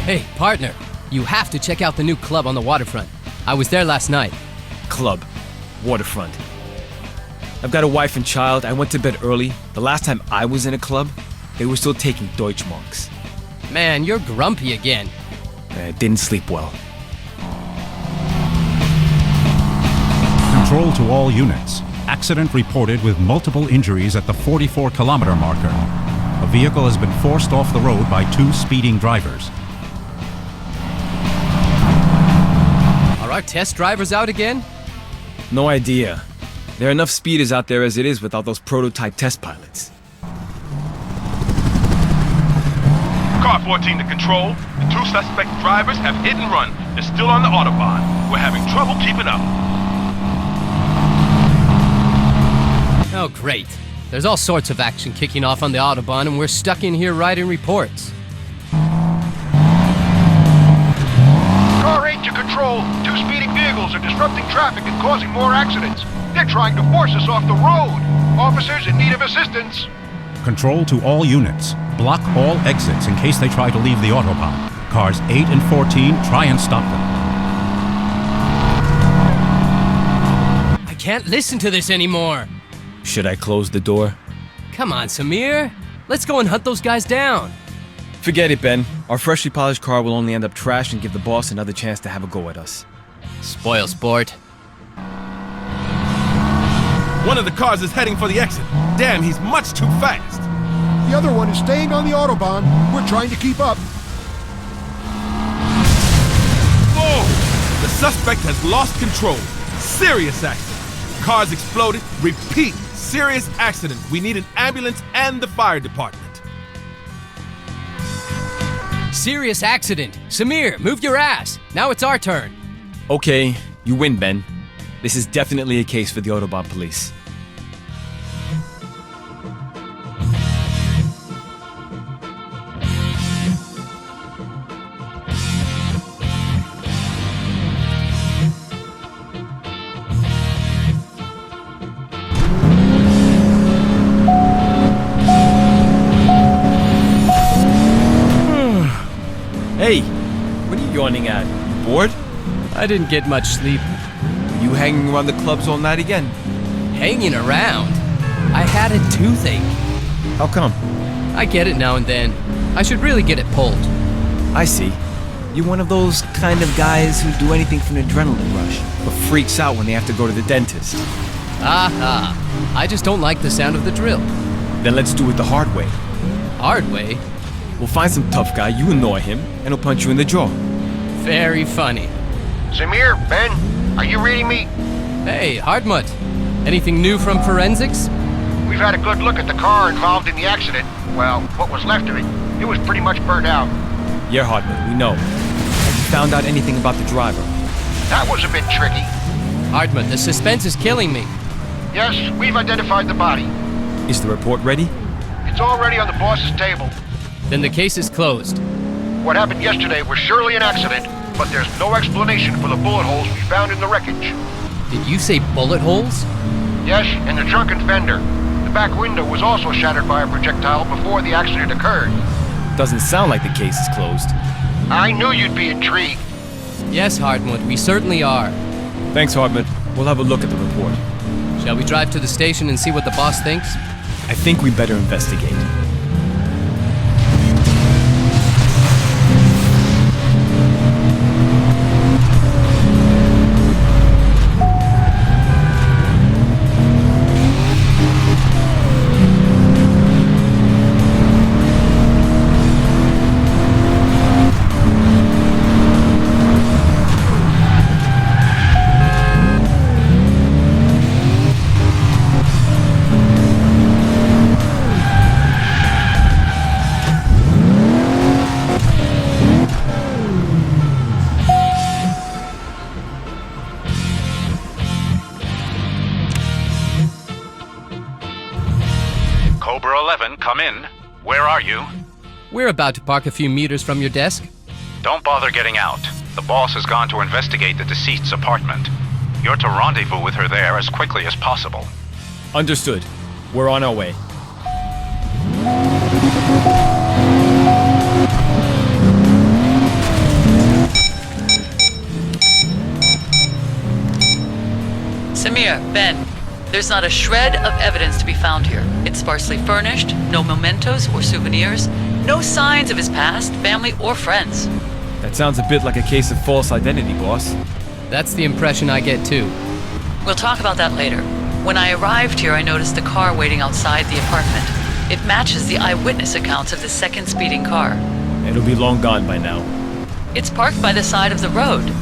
Hey, partner, you have to check out the new club on the waterfront. I was there last night. Club. Waterfront. I've got a wife and child. I went to bed early. The last time I was in a club, they were still taking Deutschmarks. Man, you're grumpy again. I didn't sleep well. Control to all units. Accident reported with multiple injuries at the 44-kilometer marker. A vehicle has been forced off the road by 2 speeding drivers. Are our test drivers out again? No idea. There are enough speeders out there as it is without those prototype test pilots. Car 14 to control. The 2 suspect drivers have hit and run. They're still on the Autobahn. We're having trouble keeping up. Oh, great. There's all sorts of action kicking off on the Autobahn, and we're stuck in here writing reports. Car 8 to control. 2 speeding vehicles are disrupting traffic and causing more accidents. They're trying to force us off the road. Officers in need of assistance. Control to all units. Block all exits in case they try to leave the Autobahn. Cars 8 and 14, try and stop them. I can't listen to this anymore. Should I close the door? Come on, Semir. Let's go and hunt those guys down. Forget it, Ben. Our freshly polished car will only end up trash and give the boss another chance to have a go at us. Spoil sport. One of the cars is heading for the exit. Damn, he's much too fast. The other one is staying on the Autobahn. We're trying to keep up. Whoa! The suspect has lost control. Serious accident. Cars exploded. Repeat, serious accident. We need an ambulance and the fire department. Serious accident. Semir, move your ass. Now it's our turn. Okay, you win, Ben. This is definitely a case for the Autobahn police. Hey, what are you yawning at? You bored? I didn't get much sleep. You hanging around the clubs all night again? Hanging around? I had a toothache. How come? I get it now and then. I should really get it pulled. I see. You're one of those kind of guys who do anything for an adrenaline rush, but freaks out when they have to go to the dentist. Aha! I just don't like the sound of the drill. Then let's do it the hard way. Hard way? We'll find some tough guy, you annoy him, and he'll punch you in the jaw. Very funny. Semir, Ben, are you reading me? Hey, Hardmutt. Anything new from forensics? We've had a good look at the car involved in the accident. Well, what was left of it. It was pretty much burned out. Yeah, Hardman, we know. Have you found out anything about the driver? That was a bit tricky. Hardmutt, the suspense is killing me. Yes, we've identified the body. Is the report ready? It's already on the boss's table. Then the case is closed. What happened yesterday was surely an accident, but there's no explanation for the bullet holes we found in the wreckage. Did you say bullet holes? Yes, and the drunken fender. The back window was also shattered by a projectile before the accident occurred. Doesn't sound like the case is closed. I knew you'd be intrigued. Yes, Hardmutt, we certainly are. Thanks, Hardman. We'll have a look at the report. Shall we drive to the station and see what the boss thinks? I think we better investigate. Cobra 11, come in. Where are you? We're about to park a few meters from your desk. Don't bother getting out. The boss has gone to investigate the deceased's apartment. You're to rendezvous with her there as quickly as possible. Understood. We're on our way. Semir, Ben, there's not a shred of evidence to be found here. It's sparsely furnished, no mementos or souvenirs, no signs of his past, family, or friends. That sounds a bit like a case of false identity, boss. That's the impression I get too. We'll talk about that later. When I arrived here, I noticed a car waiting outside the apartment. It matches the eyewitness accounts of the second speeding car. It'll be long gone by now. It's parked by the side of the road.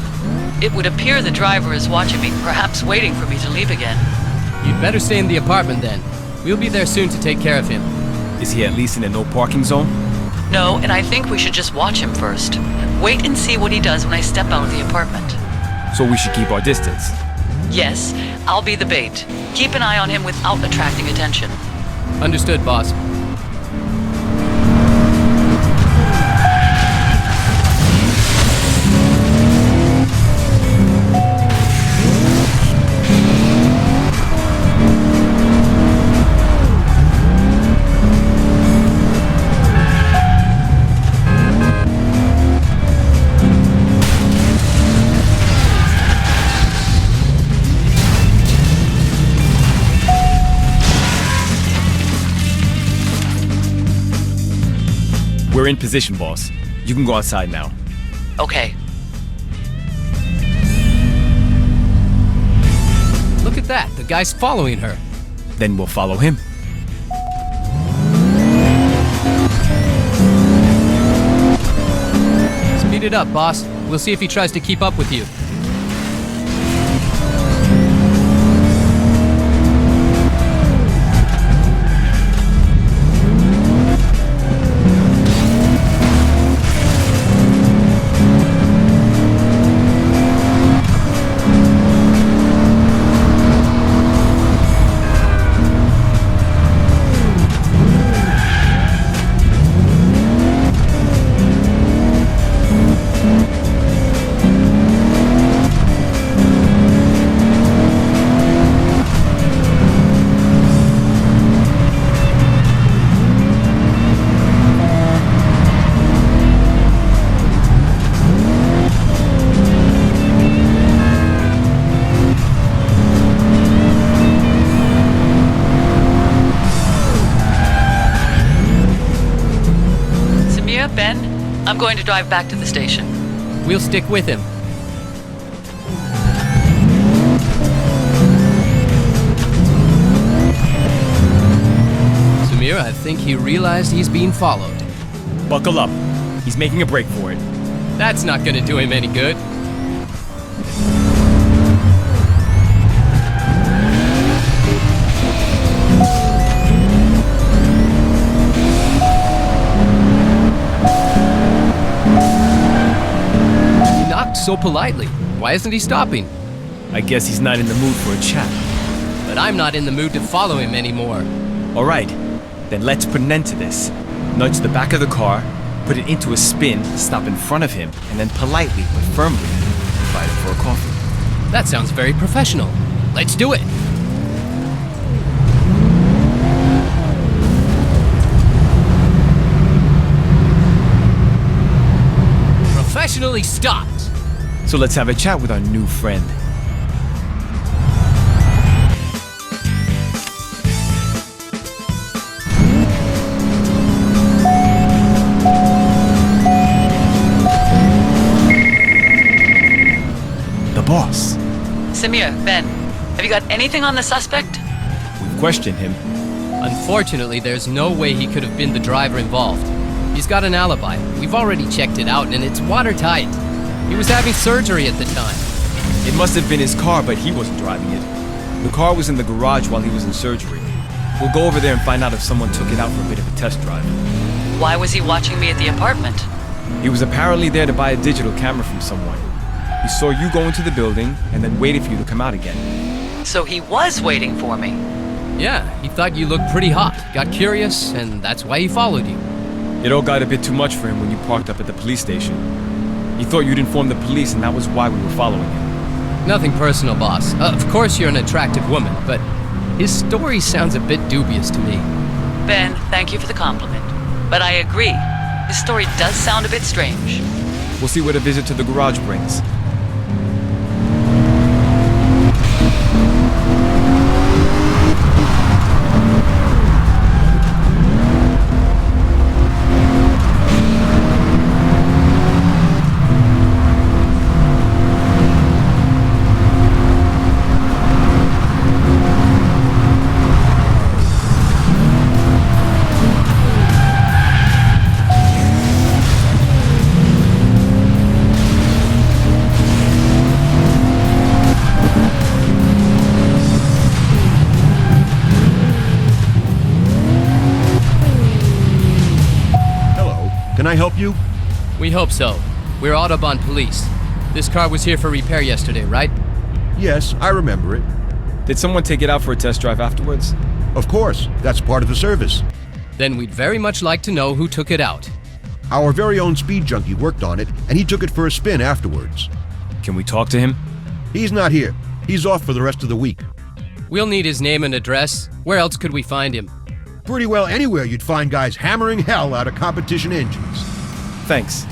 It would appear the driver is watching me, perhaps waiting for me to leave again. You'd better stay in the apartment then. We'll be there soon to take care of him. Is he at least in a no parking zone? No, and I think we should just watch him first. Wait and see what he does when I step out of the apartment. So we should keep our distance. Yes, I'll be the bait. Keep an eye on him without attracting attention. Understood, boss. We're in position, boss. You can go outside now. Okay. Look at that. The guy's following her. Then we'll follow him. Speed it up, boss. We'll see if he tries to keep up with you. Ben, I'm going to drive back to the station. We'll stick with him. Semira, I think he realized he's being followed. Buckle up. He's making a break for it. That's not gonna do him any good. So politely. Why isn't he stopping? I guess he's not in the mood for a chat. But I'm not in the mood to follow him anymore. All right, then let's put an end to this. Nudge the back of the car, put it into a spin, stop in front of him, and then politely but firmly invite him for a coffee. That sounds very professional. Let's do it. Professionally stopped. So let's have a chat with our new friend. The boss. Semir, Ben, have you got anything on the suspect? We've questioned him. Unfortunately, there's no way he could have been the driver involved. He's got an alibi. We've already checked it out, and it's watertight. He was having surgery at the time. It must have been his car, but he wasn't driving it. The car was in the garage while he was in surgery. We'll go over there and find out if someone took it out for a bit of a test drive. Why was he watching me at the apartment? He was apparently there to buy a digital camera from someone. He saw you go into the building and then waited for you to come out again. So he was waiting for me. Yeah, he thought you looked pretty hot, got curious, and that's why he followed you. It all got a bit too much for him when you parked up at the police station. He thought you'd inform the police, and that was why we were following him. Nothing personal, boss. Of course you're an attractive woman, but his story sounds a bit dubious to me. Ben, thank you for the compliment. But I agree. His story does sound a bit strange. We'll see what a visit to the garage brings. Can I help you? We hope so. We're Audubon Police. This car was here for repair yesterday, right? Yes, I remember it. Did someone take it out for a test drive afterwards? Of course, that's part of the service. Then we'd very much like to know who took it out. Our very own speed junkie worked on it, and he took it for a spin afterwards. Can we talk to him? He's not here. He's off for the rest of the week. We'll need his name and address. Where else could we find him? Pretty well anywhere you'd find guys hammering hell out of competition engines. Thanks.